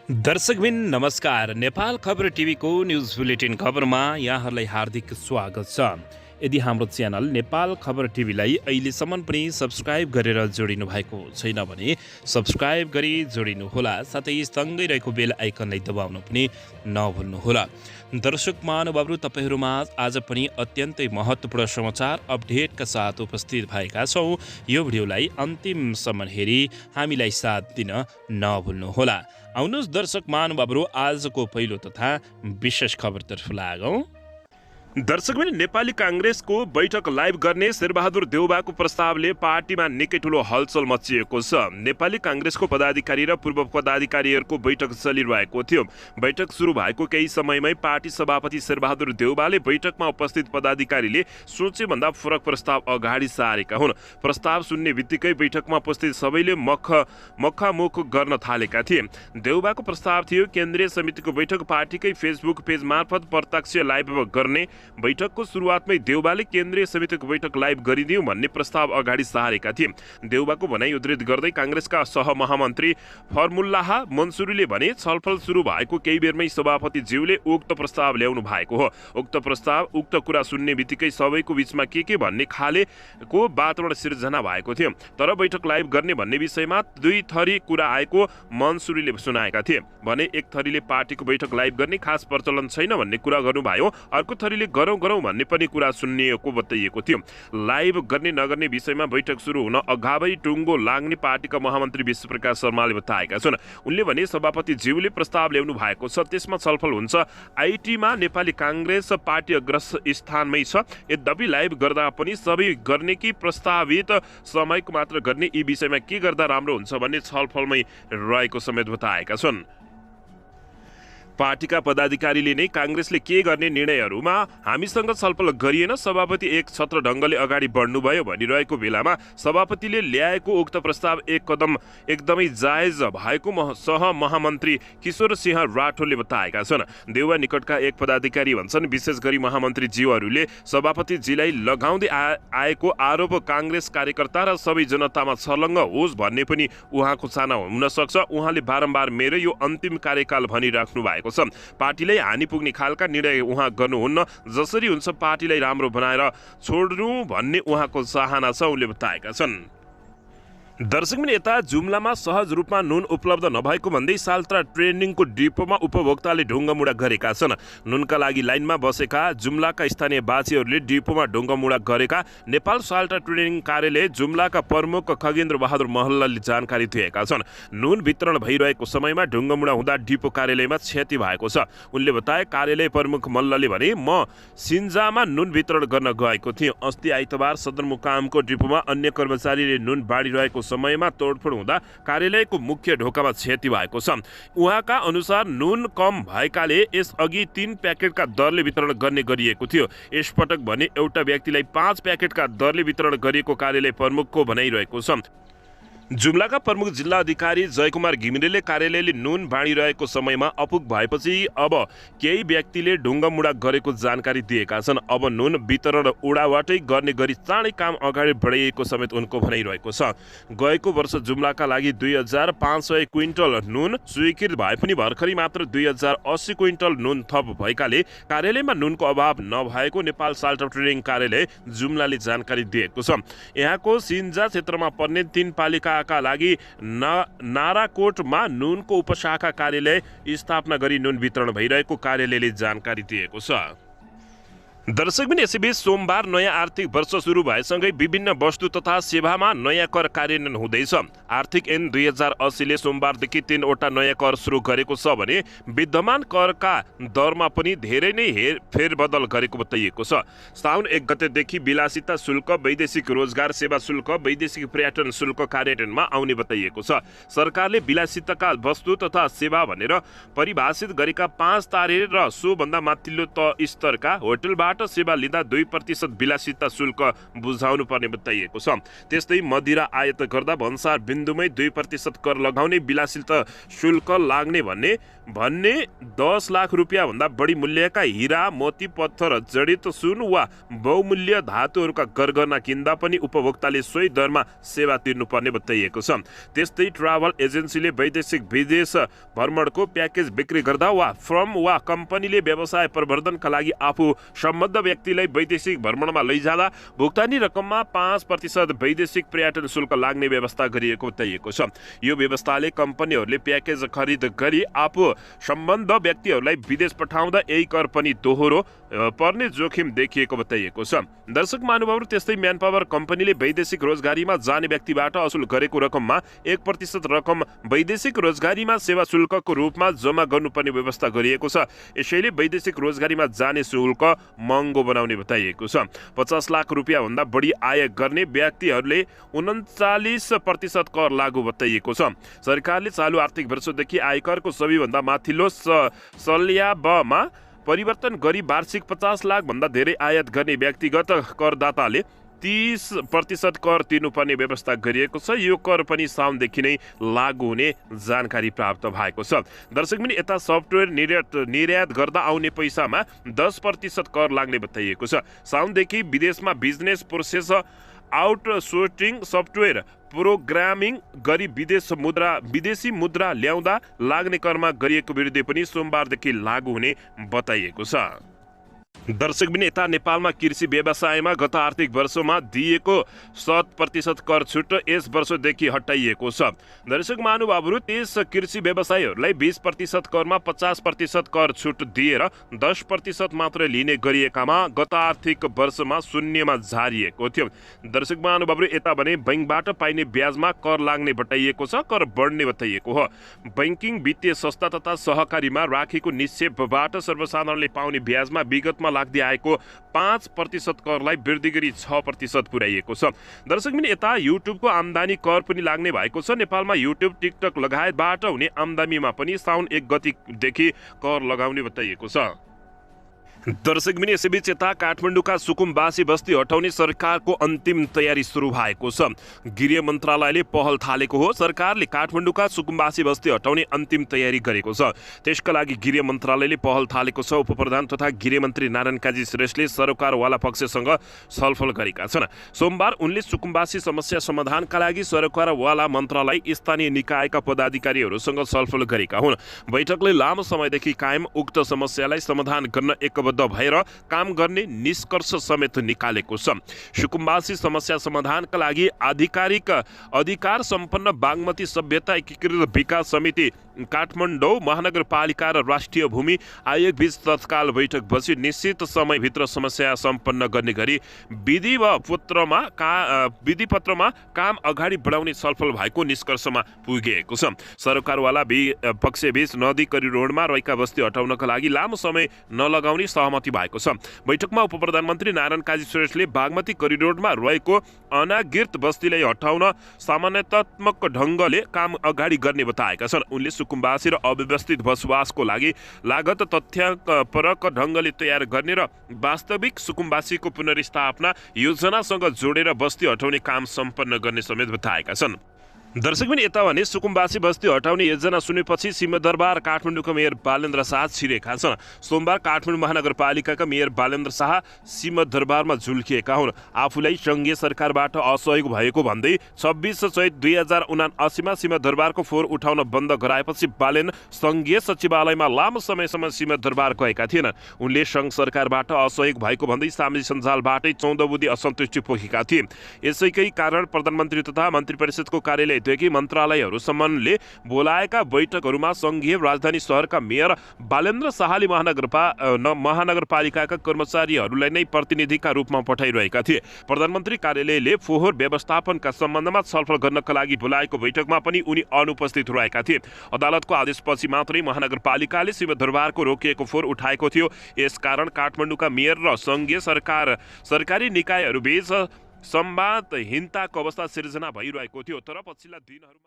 दर्शकबिन नमस्कार। नेपाल खबर टिभीको न्युज बुलेटिन खबरमा यहाँहरूलाई हार्दिक स्वागत छ। यदि हाम्रो च्यानल नेपाल खबर टिभीलाई अहिलेसम्म पनि सब्स्क्राइब गरेर जोडिनु भएको छैन भने सब्स्क्राइब गरी जोडिनुहोला, साथै सँगै रहेको बेल आइकनलाई दबाउन पनि नभुल्नुहोला। दर्शक महानुभावहरू, तपाईहरूमा आज पनि अत्यन्तै महत्त्वपूर्ण समाचार अपडेटका साथ उपस्थित भएका छौँ। यो भिडियोलाई अन्तिमसम्म हेरी हामीलाई साथ दिन नभुल्नुहोला। आउनुहोस् दर्शक महानुभावहरू, आजको पहिलो तथा विशेष खबरतर्फ लागौँ। दर्शकबिन, नेपाली काङ्ग्रेसको बैठक लाइभ गर्ने शेरबहादुर देउबाको प्रस्तावले पार्टीमा निकै ठुलो हलचल मचिएको छ। नेपाली काङ्ग्रेसको पदाधिकारी र पूर्व पदाधिकारीहरूको बैठक चलिरहेको थियो। बैठक सुरु भएको केही समयमै पार्टी सभापति शेरबहादुर देउबाले बैठकमा उपस्थित पदाधिकारीले सोचेभन्दा फरक प्रस्ताव अगाडि सारेका हुन्। प्रस्ताव सुन्ने बित्तिकै बैठकमा उपस्थित सबैले मक्खामुख गर्न थालेका थिए। देउबाको प्रस्ताव थियो केन्द्रीय समितिको बैठक पार्टीकै फेसबुक पेज मार्फत प्रत्यक्ष लाइभ गर्ने। बैठकको सुरुवातमै देउबाले केन्द्रीय समितिको बैठक लाइभ गरिदिउँ भन्ने प्रस्ताव अगाडि सारेका थिए। देउबाको भनाइ उद्धृत गर्दै काङ्ग्रेसका सहमहामन्त्री फर्मुल्लाह मन्सुरीले भने छलफल सुरु भएको केही बेरमै सभापति ज्यूले उक्त प्रस्ताव ल्याउनु भएको हो। उक्त कुरा सुन्ने बित्तिकै सबैको बीचमा के भन्ने खालेको वातावरण सिर्जना भएको थियो। तर बैठक लाइभ गर्ने भन्ने विषयमा दुई थरी कुरा आएको मन्सुरीले सुनाएका थिए भने एक थरीले पार्टीको बैठक लाइभ गर्ने खास प्रचलन छैन भन्ने कुरा गर्नुभयो। अर्को थरीले गरौँ भन्ने पनि कुरा सुनिएको बताइएको थियो। लाइभ गर्ने नगर्ने विषयमा बैठक सुरु हुन अगावै टुङ्गो लाग्ने पार्टीका महामन्त्री विश्वप्रकाश शर्माले बताएका छन्। उनले भने सभापति ज्यूले प्रस्ताव ल्याउनु भएको छ, त्यसमा छलफल हुन्छ। आइटीमा नेपाली काङ्ग्रेस पार्टी अग्रज स्थानमै छ। यद्यपि लाइभ गर्दा पनि सबै गर्ने कि प्रस्तावित समयको मात्र गर्ने, यी विषयमा के गर्दा राम्रो हुन्छ भन्ने छलफलमै रहेको समेत बताएका छन्। पार्टीका पदाधिकारीले नै काङ्ग्रेसले के गर्ने निर्णयहरूमा हामीसँग छलफल गरिएन, सभापति एक छत्र ढङ्गले अगाडि बढ्नुभयो भनिरहेको बेलामा सभापतिले ल्याएको उक्त प्रस्ताव एक कदम एकदमै जायज भएको सहमहामन्त्री किशोर सिंह राठोरले बताएका छन्। देउबा निकटका एक पदाधिकारी भन्छन्, विशेष गरी महामन्त्री ज्यूहरूले सभापतिजीलाई लगाउँदै आएको आरोप काङ्ग्रेस कार्यकर्ता र सबै जनतामा छलङ्ग होस् भन्ने पनि उहाँको चाहना हुन सक्छ। उहाँले बारम्बार मेरो यो अन्तिम कार्यकाल भनिराख्नु भएको छ। पार्टीलाई हानि पुग्ने खालका निर्णय उहाँ गर्नुहुन्न, जसरी हुन्छ पार्टीलाई राम्रो बनाएर छोड्नु भन्ने उहाँको चाहना छ, उनले बताएका छन्। दर्शकबिन, यता जुम्लामा सहज रूपमा नुन उपलब्ध नभएको भन्दै साल्त्रा ट्रेनिङको डिपोमा उपभोक्ताले ढुङ्गामुढा गरेका छन्। नुनका लागि लाइनमा बसेका जुम्लाका स्थानीय बासीहरूले डिपोमा ढुङ्गामुढा गरेका नेपाल साल्त्रा ट्रेनिङ कार्यालय जुम्लाका प्रमुख खगेन्द्र बहादुर महल्लाले जानकारी दिएका छन्। नुन वितरण भइरहेको समयमा ढुङ्गामुढा हुँदा डिपो कार्यालयमा क्षति भएको छ। उनले बताए, कार्यालय प्रमुख मल्लले भने, म सिन्जामा नुन वितरण गर्न गएको थिएँ। अस्ति आइतबार सदरमुकामको डिपोमा अन्य कर्मचारीले नुन बाँडिरहेको समयमा तोडफोड हुँदा कार्यालयको मुख्य ढोकामा क्षति भएको छ। उहाँका अनुसार नुन कम भएकाले यसअघि 3 प्याकेटका दरले वितरण गर्ने गरिएको थियो। यसपटक भने एउटा व्यक्तिलाई 5 प्याकेटका दरले वितरण गरिएको कार्यालय प्रमुखको भनाइरहेको छ। जुम्लाका प्रमुख जिल्ला अधिकारी जयकुमार घिमिरेले कार्यालयले नुन बाँडिरहेको समयमा अपुग भएपछि अब केही व्यक्तिले ढुङ्गामुढा गरेको जानकारी दिएका छन्। अब नुन वितरण उडाबाटै गर्ने गरी चाँडै काम अगाडि बढाइएको समेत उनको भनाइरहेको छ। गएको वर्ष जुम्लाका लागि 2500 क्विन्टल नुन स्वीकृत भए पनि भर्खरै मात्र 2080 क्विन्टल नुन थप भएकाले कार्यालयमा नुनको अभाव नभएको नेपाल साल्ट ट्रेनिङ कार्यालय जुम्लाले जानकारी दिएको छ। यहाँको सिन्जा क्षेत्रमा पर्ने 3 पालिका का लागि नाराकोटमा नुनको उपशाखा कार्यालय स्थापना गरी नुन वितरण भइरहेको कार्यालयले जानकारी दिएको छ। दर्शकबिन, यसैबीच सोमबार नयाँ आर्थिक वर्ष सुरु भएसँगै विभिन्न वस्तु तथा सेवामा नयाँ कर कार्यान्वयन हुँदैछ। आर्थिक ऐन 2080ले सोमबारदेखि 3वटा नयाँ कर सुरु गरेको छ भने विद्यमान करका दरमा पनि धेरै नै फेरबदल गरेको बताइएको छ। साउन 1 गतेदेखि विलासिता शुल्क, वैदेशिक रोजगार सेवा शुल्क, वैदेशिक पर्यटन शुल्क कार्यान्वयनमा आउने बताइएको छ। सरकारले विलासिताका वस्तु तथा सेवा भनेर परिभाषित गरेका 5 तारे र सोभन्दा माथिल्लो स्तरका होटलबाट सेवा लिँदा 2% विलासिता शुल्क बुझाउनु पर्ने बताइएको छ। त्यस्तै मदिरा आयात गर्दा भन्सार बिन्दुमै 2% कर लगाउने, विलासिता शुल्क लाग्ने भन्ने भन्ने 10 लाख रुपियाँ भन्दा बढी मूल्यका हीरा, मोती, पत्थर, जडित सुन वा बहुमूल्य धातुहरूका गरगहना किन्दा पनि उपभोक्ताले सोही दरमा सेवा तिर्नुपर्ने बताइएको छ। त्यस्तै ट्राभल एजेन्सीले वैदेशिक विदेश भ्रमणको प्याकेज बिक्री गर्दा वा फर्म वा कम्पनीले व्यवसाय प्रवर्धनका लागि आफू सम्बद्ध व्यक्तिलाई वैदेशिक भ्रमणमा लैजाँदा भुक्तानी रकममा 5% वैदेशिक पर्यटन शुल्क लाग्ने व्यवस्था गरिएको बताइएको छ। यो व्यवस्थाले कम्पनीहरूले प्याकेज खरिद गरी आफू सम्बद्ध व्यक्तिहरूलाई विदेश पठाउँदा यही कर पनि दोहोरो पर्ने जोखिम देखिएको बताइएको छ। दर्शक महानुभावहरू, त्यस्तै म्यान पावर कम्पनीले वैदेशिक रोजगारीमा जाने व्यक्तिबाट असुल गरेको रकममा 1% रकम वैदेशिक रोजगारीमा सेवा शुल्कको रूपमा जम्मा गर्नुपर्ने व्यवस्था गरिएको छ। यसैले वैदेशिक रोजगारीमा जाने शुल्क महँगो बनाउने बताइएको छ। 50 लाख रुपियाँ भन्दा बढी आय गर्ने व्यक्तिहरूले 39% कर लागू बताइएको छ। सरकारले चालु आर्थिक वर्षदेखि आयकरको सबैभन्दा माथिल्लो स्ल्याबमा परिवर्तन गरी वार्षिक 50 लाख भन्दा धेरै आयात गर्ने व्यक्तिगत करदाताले 30% कर तिर्नुपर्ने व्यवस्था गरिएको छ। यो कर पनि साउनदेखि नै लागू हुने जानकारी प्राप्त भएको छ। दर्शकबिन, यता सफ्टवेयर निर्यात गर्दा आउने पैसामा 10% कर लाग्ने बताइएको छ। साउनदेखि विदेशमा business process outsourcing software programming गरी विदेशी मुद्रा ल्याउँदा लाग्ने करमा गरिएको विरुद्ध पनि सोमबारदेखि लागू हुने बताइएको छ। दर्शकबिन, यता नेपालमा कृषि व्यवसायमा गत आर्थिक वर्षमा दिएको 100% कर छुट यस वर्षदेखि हटाइएको छ। दर्शक महानुभावहरू, त्यस कृषि व्यवसायीहरूलाई 20% करमा 50% कर छुट दिएर 10% मात्र लिने गरिएकामा गत आर्थिक वर्षमा शून्यमा झारिएको थियो। दर्शक महानुभावहरू, यता भने बैंकबाट पाइने ब्याजमा कर लाग्ने बताइएको छ। कर बढ्ने बताइएको हो। बैंकिङ, वित्तीय संस्था तथा सहकारीमा राखेको निक्षेपबाट सर्वसाधारणले पाउने ब्याजमा विगतमा लाग्दै आएको 5% करलाई वृद्धि गरी 6% पुर्याइएको छ। दर्शकबिन, यता युट्युबको आम्दानी कर पनि लाग्ने भएको छ। नेपालमा युट्युब, टिकटक लगायतबाट हुने आम्दानीमा पनि साउन 1 गतिदेखि कर लगाउने बताइएको छ। दर्शकबिन, यसैबीच यता काठमाडौँका सुकुम्बासी बस्ती हटाउने सरकारको अन्तिम तयारी सुरु भएको छ। गृह मन्त्रालयले पहल थालेको हो। सरकारले काठमाडौँका सुकुम्बासी बस्ती हटाउने अन्तिम तयारी गरेको छ। त्यसका लागि गृह मन्त्रालयले पहल थालेको छ। उपप्रधान तथा गृहमन्त्री नारायण काजी श्रेष्ठले सरकारवाला पक्षसँग छलफल गरेका छन्। सोमबार उनले सुकुम्बासी समस्या समाधानका लागि सरकारवाला मन्त्रालय स्थानीय निकायका पदाधिकारीहरूसँग छलफल गरेका हुन्। बैठकले लामो समयदेखि कायम उक्त समस्यालाई समाधान गर्न एकबद्ध भएर काम गर्ने निष्कर्ष समेत निकालेको छ। सुकुम्बासी समस्या समाधानका लागि अधिकार सम्पन्न बागमती सभ्यता एकीकृत विकास समिति काठमाडौँ महानगरपालिका र राष्ट्रिय भूमि आयोग बीच तत्काल बैठक बसी निश्चित समयभित्र समस्या सम्पन्न गर्ने गरी विधिपत्रमा काम अगाडि बढाउने छलफल भएको निष्कर्षमा पुगेको छ। सरकारवाला पक्षबीच नदी करिडोरमा रहेका बस्ती हटाउनका लागि लामो समय नलगाउने सहमति भएको छ। बैठकमा उपप्रधानमन्त्री नारायण काजी श्रेष्ठले बागमती करिडोरमा रहेको अनागृत बस्तीलाई हटाउन सामान्यतात्मक ढङ्गले काम अगाडि गर्ने बताएका छन्। उनले सुकुम्बासी र अव्यवस्थित बसोबासको लागि लागत तथ्यपरक ढङ्गले तयार गर्ने र वास्तविक सुकुम्बासीको पुनर्स्थापना योजनासँग जोडेर बस्ती हटाउने काम सम्पन्न गर्ने समेत बताएका छन्। दर्शकबिन, यता भने सुकुम्बासी बस्ती हटाउने योजना सुनेपछि सिंहदरबार काठमाडौँका मेयर बालेन्द्र शाह छिरेका छन्। सोमबार काठमाडौँ महानगरपालिकाका मेयर बालेन्द्र शाह सिंहदरबारमा झुल्किएका हुन्। आफूलाई सङ्घीय सरकारबाट असहयोग भएको भन्दै 26 चैत 2079मा सिंहदरबारको फोहोर उठाउन बन्द गराएपछि बालेन सङ्घीय सचिवालयमा लामो समयसम्म सिंहदरबार गएका थिएनन्। उनले सङ्घ सरकारबाट असहयोग भएको भन्दै सामाजिक सञ्जालबाटै 14 बुँदे असन्तुष्टि पोखेका थिए। यसैकै कारण प्रधानमन्त्री तथा मन्त्री परिषदको कार्यालय मन्त्रालयहरूसम्मले बोलाएका बैठकहरूमा सङ्घीय राजधानी सहरका मेयर बालेन्द्र शाहले महानगरपालिकाका कर्मचारीहरूलाई नै प्रतिनिधिका रूपमा पठाइरहेका थिए। प्रधानमन्त्री कार्यालयले फोहोर व्यवस्थापनका सम्बन्धमा छलफल गर्नका लागि बोलाएको बैठकमा पनि उनी अनुपस्थित रहेका थिए। अदालतको आदेशपछि मात्रै महानगरपालिकाले सिंहदरबारको रोकिएको फोहोर उठाएको थियो। यसकारण काठमाडौँका मेयर र सङ्घीय सरकारी निकायहरूबीच संवादहीनताको अवस्था सिर्जना भइरहेको थियो। तर पछिल्ला दिनहरूमा